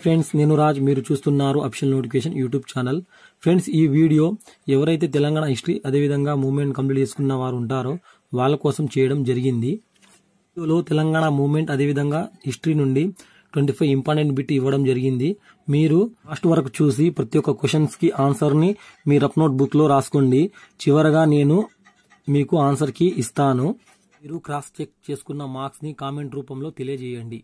Friends నేను రాజ్ మీరు చూస్తున్నారు official notification YouTube channel. Friends ఈ వీడియో ఎవరైతే తెలంగాణ హిస్టరీ అదేవిధంగా మూవ్మెంట్ కంప్లీట్ చేసుకున్న వారు ఉంటారో వాళ్ళ కోసం చేయడం జరిగింది. వీడియోలో తెలంగాణ మూవ్మెంట్ అదేవిధంగా హిస్టరీ నుండి 25 ఇంపార్టెంట్ బిట్ ఇవ్వడం జరిగింది. మీరు లాస్ట్ వరకు చూసి ప్రతి ఒక్క క్వశ్చన్స్ కి ఆన్సర్ ని మీ రఫ్ నోట్ బుక్ లో రాసుకోండి. చివరగా నేను మీకు ఆన్సర్ కి ఇస్తాను. మీరు క్రాస్ చెక్ చేసుకున్న మార్క్స్ ని కామెంట్ రూపంలో తెలియజేయండి.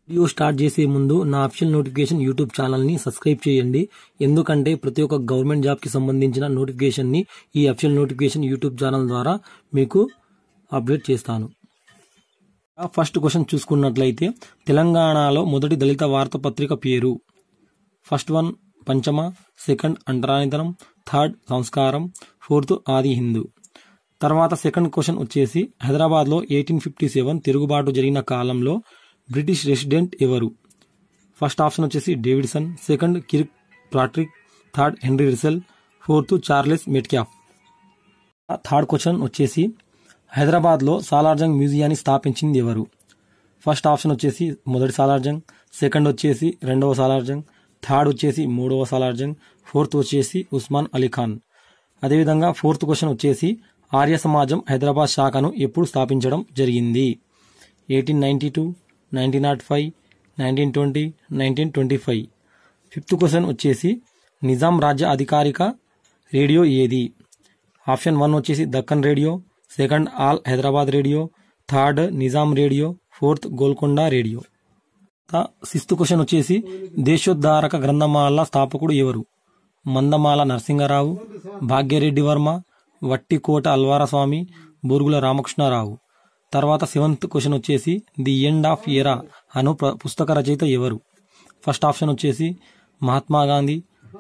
వీడియో స్టార్ట్ చేసే ముందు నా అఫీషియల్ నోటిఫికేషన్ యూట్యూబ్ ఛానల్ ని సబ్స్క్రైబ్ చేయండి. ఎందుకంటే ప్రతి ఒక్క గవర్నమెంట్ జాబ్ కి సంబంధించిన నోటిఫికేషన్ ని ఈ అఫీషియల్ నోటిఫికేషన్ యూట్యూబ్ ఛానల్ ద్వారా మీకు అప్డేట్ చేస్తాను. ఫస్ట్ క్వశ్చన్ చూసుకున్నట్లయితే తెలంగాణలో మొదటి దళిత వార్తాపత్రిక పేరు. ఫస్ట్ వన్ పంచమ, సెకండ్ అంటరానితనం, థర్డ్ సంస్కారం, ఫోర్త్ ఆది హిందూ. తర్వాత సెకండ్ క్వశ్చన్ వచ్చేసి హైదరాబాద్ లో 1857 తిరుగుబాటు జరిగిన కాలంలో బ్రిటిష్ రెసిడెంట్ ఎవరు? ఫస్ట్ ఆప్షన్ వచ్చేసి Davidson, second Kirkpatrick, third Henry Russell, fourth Charles Metcalfe. Third question వచ్చేసి హైదరాబాద్ లో సాలార్జంగ్ మ్యూజియాన్ని స్థాపించింది ఎవరు? ఫస్ట్ ఆప్షన్ వచ్చేసి మొదటి సాలార్జంగ్, సెకండ్ వచ్చేసి రెండవ సాలార్జంగ్, థర్డ్ వచ్చేసి మూడవ సాలార్జంగ్, ఫోర్త్ వచ్చేసి ఉస్మాన్ అలీ ఖాన్. అదేవిధంగా ఫోర్త్ క్వశ్చన్ వచ్చేసి ఆర్య సమాజం హైదరాబాద్ శాఖను ఎప్పుడు స్థాపించడం జరిగింది? 1892, 1905, 1920, 1925. ఫిఫ్త్ క్వశ్చన్ వచ్చేసి నిజాం రాజ్య అధికారిక రేడియో ఏది? ఆప్షన్ 1 వచ్చేసి Deccan radio, second all Hyderabad radio, third Nizam radio, fourth Golconda radio. Sixth question వచ్చేసి దేశోద్ధారక గ్రంథమాల స్థాపకుడు ఎవరు? మందమాల నరసింగరావు, భాగ్యరెడ్డి వర్మ, వట్టికోట అల్వారస్వామి, బూర్గుల రామకృష్ణారావు. తర్వాత సెవెంత్ క్వశ్చన్ వచ్చేసి ది ఎండ్ ఆఫ్ ఎరా అను పుస్తక రచయిత ఎవరు? ఫస్ట్ ఆప్షన్ వచ్చేసి మహాత్మా గాంధీ,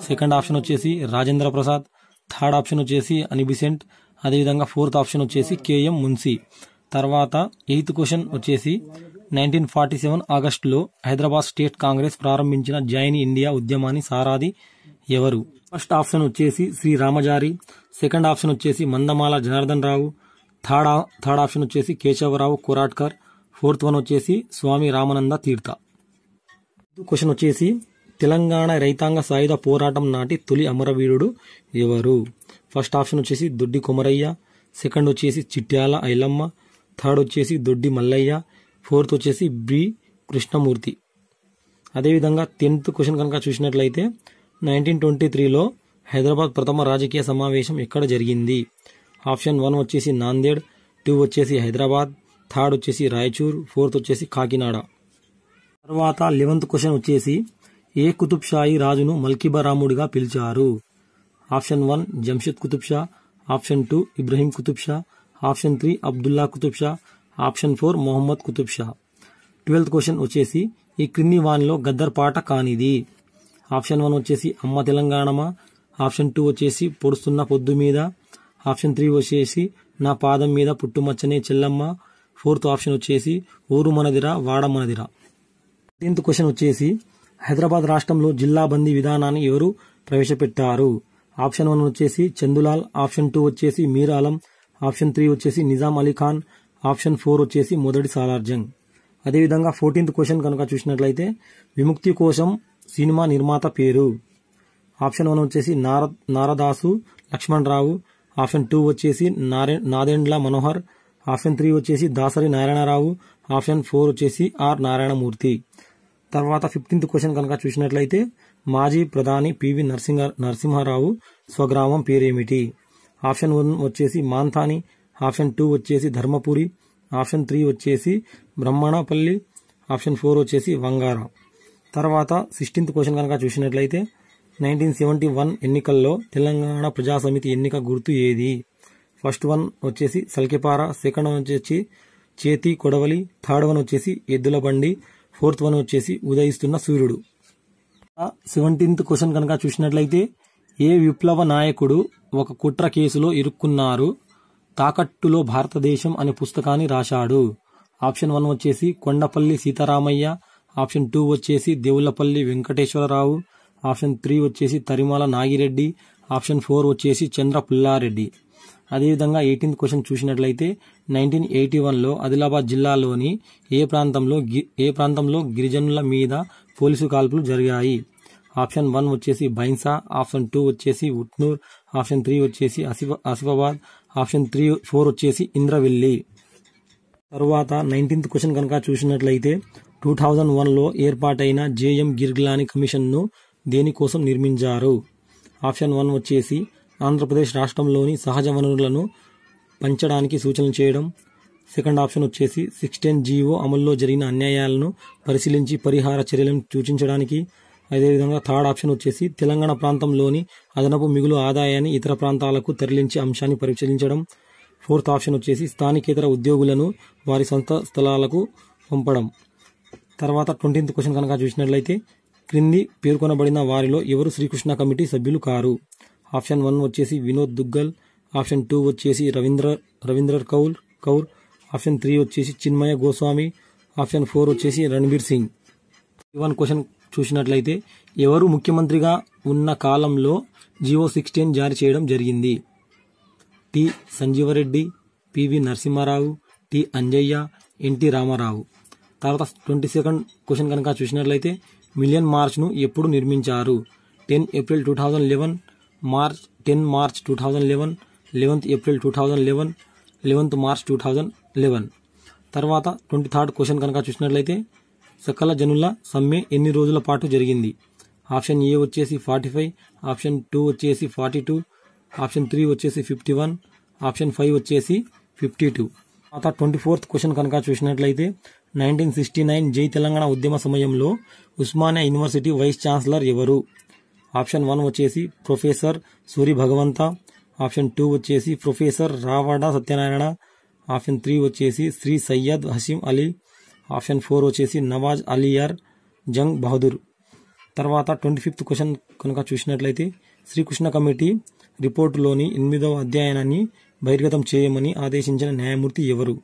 సెకండ్ ఆప్షన్ వచ్చేసి రాజేంద్ర ప్రసాద్, థర్డ్ ఆప్షన్ వచ్చేసి అనిబిసెంట్, అదేవిధంగా ఫోర్త్ ఆప్షన్ వచ్చేసి కేఎం మున్సీ. తర్వాత ఎయిత్ క్వశ్చన్ వచ్చేసి 1947 ఆగస్టులో హైదరాబాద్ స్టేట్ కాంగ్రెస్ ప్రారంభించిన జైన్ ఇండియా ఉద్యమాన్ని సారాది ఎవరు? ఫస్ట్ ఆప్షన్ వచ్చేసి శ్రీ రామజారి, సెకండ్ ఆప్షన్ వచ్చేసి మందమాల జనార్దన్ రావు, థర్డ్ ఆప్షన్ వచ్చేసి కేశవరావు కొరాట్కర్, ఫోర్త్ వన్ వచ్చేసి స్వామి రామానంద తీర్థ. క్వశ్చన్ వచ్చేసి తెలంగాణ రైతాంగ సాయుధ పోరాటం నాటి తొలి అమరవీరుడు ఎవరు? ఫస్ట్ ఆప్షన్ వచ్చేసి దొడ్డి కొమరయ్య, సెకండ్ వచ్చేసి చిట్యాల ఐలమ్మ, థర్డ్ వచ్చేసి దొడ్డి మల్లయ్య, ఫోర్త్ వచ్చేసి బి కృష్ణమూర్తి. అదేవిధంగా 10th క్వశ్చన్ కనుక చూసినట్లయితే 1923లో హైదరాబాద్ ప్రథమ రాజకీయ సమావేశం ఎక్కడ జరిగింది? ఆప్షన్ 1 వచ్చేసి నాందేడ్, 2 వచ్చేసి హైదరాబాద్, థర్డ్ వచ్చేసి రాయచూర్, ఫోర్త్ వచ్చేసి కాకినాడ. తర్వాత 11th క్వశ్చన్ వచ్చేసి ఏ కుతుబ్ షాహీ రాజును మల్కిబరాముడిగా పిలిచారు? Option 1 Jamsheed Qutb Shah, option 2 Ibrahim Qutb Shah, option 3 Abdullah Qutb Shah, option 4 Muhammad Qutb Shah. 12th question వచ్చేసి ఈ క్రింది వానిలో గద్దర్ పాట కానిది? ఆప్షన్ 1 వచ్చేసి అమ్మ తెలంగాణమా, ఆప్షన్ 2 వచ్చేసి పొడుస్తున్న పొద్దు మీద, ఆప్షన్ 3 వచ్చేసి నా పాదం మీద పుట్టుమచ్చనే చెల్లమ్మ, ఫోర్త్ ఆప్షన్ వచ్చేసి ఊరు మనదిరా వాడ మనదిరా. 13th క్వశ్చన్ వచ్చేసి హైదరాబాద్ రాష్ట్రంలో జిల్లా బందీ విధానాన్ని ఎవరు ప్రవేశపెట్టారు? ఆప్షన్ 1 వచ్చేసి చందులాల్, ఆప్షన్ 2 వచ్చేసి మీర్ ఆలం, ఆప్షన్ 3 వచ్చేసి నిజాం అలీ ఖాన్, ఆప్షన్ 4 వచ్చేసి మొదటి సాలార్జంగ్. అదేవిధంగా 14th క్వశ్చన్ కనుక చూసినట్లయితే విముక్తి కోసం సినిమా నిర్మాత పేరు? ఆప్షన్ 1 వచ్చేసి నారదాసు లక్ష్మణ్ రావు, ఆప్షన్ 2 వచ్చేసి నాదెండ్ల మనోహర్, ఆప్షన్ 3 వచ్చేసి దాసరి నారాయణరావు, ఆప్షన్ 4 వచ్చేసి ఆర్ నారాయణమూర్తి. తర్వాత 15th క్వశ్చన్ కనుక చూసినట్లయితే మాజీ ప్రధాని పివి నరసింహారావు స్వగ్రామం పేరేమిటి? ఆప్షన్ 1 వచ్చేసి మాంథాని, ఆప్షన్ 2 వచ్చేసి ధర్మపురి, ఆప్షన్ 3 వచ్చేసి బ్రహ్మణపల్లి, ఆప్షన్ 4 వచ్చేసి వంగార. తర్వాత 16th క్వశ్చన్ కనుక చూసినట్లయితే 1971 ఎన్నికల్లో తెలంగాణ ప్రజాసమితి ఎన్నిక గుర్తు ఏది? ఫస్ట్ వన్ వచ్చేసి సల్కెపార, సెకండ్ వన్ వచ్చేసి చేతి కొడవలి, థర్డ్ వన్ వచ్చేసి ఎద్దుల బండి, ఫోర్త్ వన్ వచ్చేసి ఉదయిస్తున్న సూర్యుడు. 17th క్వశ్చన్ కనుక చూసినట్లయితే ఏ విప్లవ నాయకుడు ఒక కుట్ర కేసులో ఇరుక్కున్నారు? తాకట్టులో భారతదేశం అనే పుస్తకాన్ని రాశాడు. ఆప్షన్ 1 వచ్చేసి కొండపల్లి సీతారామయ్య, ఆప్షన్ 2 వచ్చేసి దేవులపల్లి వెంకటేశ్వరరావు, ఆప్షన్ 3 వచ్చేసి తరిమాల నాగిరెడ్డి, ఆప్షన్ 4 వచ్చేసి చంద్ర పుల్లారెడ్డి. అదేవిధంగా 18th క్వశ్చన్ చూసినట్లయితే 1981లో ఆదిలాబాద్ జిల్లాలోని ఏ ప్రాంతంలో గిరిజనుల మీద పోలీసు కాల్పులు జరిగాయి? ఆప్షన్ 1 వచ్చేసి బైన్సా, ఆప్షన్ 2 వచ్చేసి ఉట్నూర్, ఆప్షన్ 3 వచ్చేసి ఆసిఫాబాద్, ఆప్షన్ 4 వచ్చేసి ఇంద్రవెల్లి. తరువాత 19th క్వశ్చన్ కనుక చూసినట్లయితే 2001లో ఏర్పాటైన జేఎం గిర్గ్లాని కమిషన్ను దేనికోసం నిర్మించారు? ఆప్షన్ 1 వచ్చేసి ఆంధ్రప్రదేశ్ రాష్ట్రంలోని సహజ వనరులను పంచడానికి సూచనలు చేయడం. సెకండ్ ఆప్షన్ వచ్చేసి 610 జీవో అమల్లో జరిగిన అన్యాయాలను పరిశీలించి పరిహార చర్యలను సూచించడానికి. అదేవిధంగా థర్డ్ ఆప్షన్ వచ్చేసి తెలంగాణ ప్రాంతంలోని అదనపు మిగులు ఆదాయాన్ని ఇతర ప్రాంతాలకు తరలించే అంశాన్ని పరిశీలించడం. ఫోర్త్ ఆప్షన్ వచ్చేసి స్థానికేతర ఉద్యోగులను వారి సొంత స్థలాలకు పంపడం. తర్వాత 20th క్వశ్చన్ కనుక చూసినట్లయితే క్రింది పేర్కొనబడిన వారిలో ఎవరు శ్రీకృష్ణ కమిటీ సభ్యులు కారు? ఆప్షన్ 1 వచ్చేసి వినోద్ దుగ్గల్, ఆప్షన్ 2 వచ్చేసి రవీంద్ర కౌర్, ఆప్షన్ 3 వచ్చేసి చిన్మయ గోస్వామి, ఆప్షన్ 4 వచ్చేసి రణబీర్ సింగ్. 1 క్వశ్చన్ చూసినట్లయితే ఎవరు ముఖ్యమంత్రిగా ఉన్న కాలంలో జియో 610 జారీ చేయడం జరిగింది? T Sanjeeva Reddy, PV Narasimha Rao, T Anjaiah, NT Rama Rao. తర్వాత 22nd క్వశ్చన్ కనుక చూసినట్లయితే మిలియన్ మార్చ్ను ఎప్పుడు నిర్మించారు? 10 April 2011, 10 March 2011, 11th April 2011, 11th March 2011. తర్వాత 23rd క్వశ్చన్ కనుక చూసినట్లయితే సకల జనుల సమ్మె ఎన్ని రోజుల పాటు జరిగింది? ఆప్షన్ ఏ వచ్చేసి 45, ఆప్షన్ 2 వచ్చేసి 42, ఆప్షన్ 3 వచ్చేసి 51, ఆప్షన్ 5 వచ్చేసి 52. తర్వాత 24th క్వశ్చన్ కనుక చూసినట్లయితే 1969 జై తెలంగాణ ఉద్యమ సమయంలో ఉస్మానియా యూనివర్సిటీ వైస్ ఛాన్సలర్ ఎవరు? ఆప్షన్ 1 వచ్చేసి ప్రొఫెసర్ సూరి భగవంత, ఆప్షన్ 2 వచ్చేసి ప్రొఫెసర్ రావడ సత్యనారాయణ, ఆప్షన్ 3 వచ్చేసి శ్రీ సయ్యద్ హసీం అలీ, ఆప్షన్ 4 వచ్చేసి నవాజ్ అలియార్ జంగ్ బహదూర్. తర్వాత 25th క్వశ్చన్ కనుక చూసినట్లయితే శ్రీకృష్ణ కమిటీ రిపోర్టులోని 8వ అధ్యాయాన్ని బహిర్గతం చేయమని ఆదేశించిన న్యాయమూర్తి ఎవరు?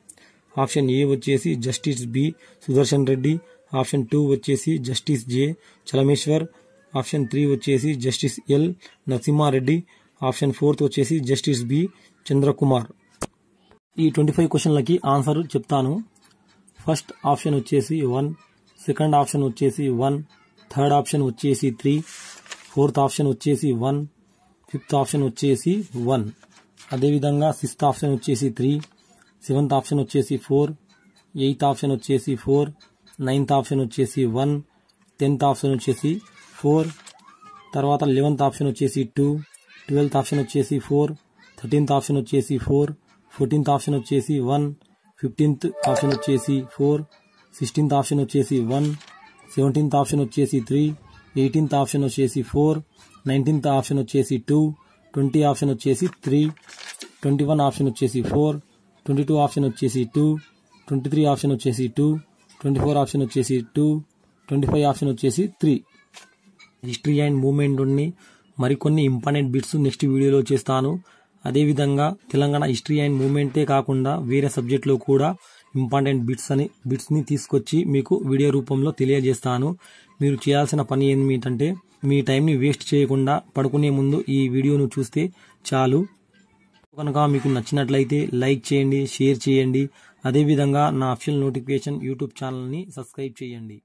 ఆప్షన్ ఏ వచ్చేసి justice B Sudarshan Reddy, option 2 వచ్చేసి జస్టిస్ జె చలమేశ్వర్, ఆప్షన్ 3 వచ్చేసి జస్టిస్ ఎల్ నరసింహారెడ్డి, ఆప్షన్ 4 వచ్చేసి జస్టిస్ బి చంద్రకుమార్. ఈ 25 క్వశ్చన్లకి ఆన్సర్ చెప్తాను. ఫస్ట్ ఆప్షన్ వచ్చేసి 1, సెకండ్ ఆప్షన్ వచ్చేసి 1, థర్డ్ ఆప్షన్ వచ్చేసి 3, ఫోర్త్ ఆప్షన్ వచ్చేసి 1, ఫిఫ్త్ ఆప్షన్ వచ్చేసి 1, అదేవిధంగా సిక్స్త్ ఆప్షన్ వచ్చేసి 3, సెవెంత్ ఆప్షన్ వచ్చేసి 4, ఎయిత్ ఆప్షన్ వచ్చేసి 4, నైన్త్ ఆప్షన్ వచ్చేసి 1, 10th ఆప్షన్ వచ్చేసి 4, తర్వాత 11th ఆప్షన్ వచ్చేసి 2, 12th ఆప్షన్ వచ్చేసి 4, 13th ఆప్షన్ వచ్చేసి 4, 14th ఆప్షన్ వచ్చేసి 1, 15th ఆప్షన్ వచ్చేసి 4, 16th ఆప్షన్ వచ్చేసి 1, 17th ఆప్షన్ వచ్చేసి 3, 18th ఆప్షన్ వచ్చేసి 4, 19th ఆప్షన్ వచ్చేసి 2, 20 ఆప్షన్ వచ్చేసి 3, 21 ఆప్షన్ వచ్చేసి 4, 22 ఆప్షన్ వచ్చేసి 2, 23 ఆప్షన్ వచ్చేసి 2, 24 ఆప్షన్ వచ్చేసి 2, 25 ఆప్షన్ వచ్చేసి 3. హిస్టరీ అండ్ మూవ్మెంట్ నుండి మరికొన్ని ఇంపార్టెంట్ బిట్స్ నెక్స్ట్ వీడియోలో చేస్తాను. అదేవిధంగా తెలంగాణ హిస్టరీ అండ్ మూవ్మెంటే కాకుండా వేరే సబ్జెక్ట్లో కూడా ఇంపార్టెంట్ బిట్స్ని తీసుకొచ్చి మీకు వీడియో రూపంలో తెలియజేస్తాను. మీరు చేయాల్సిన పని ఏమిటంటే మీ టైంని వేస్ట్ చేయకుండా పడుకునే ముందు ఈ వీడియోను చూస్తే చాలు. కనుక మీకు నచ్చినట్లయితే లైక్ చేయండి, షేర్ చేయండి. అదేవిధంగా నా అఫీషియల్ నోటిఫికేషన్ యూట్యూబ్ ఛానల్ని సబ్స్క్రైబ్ చేయండి.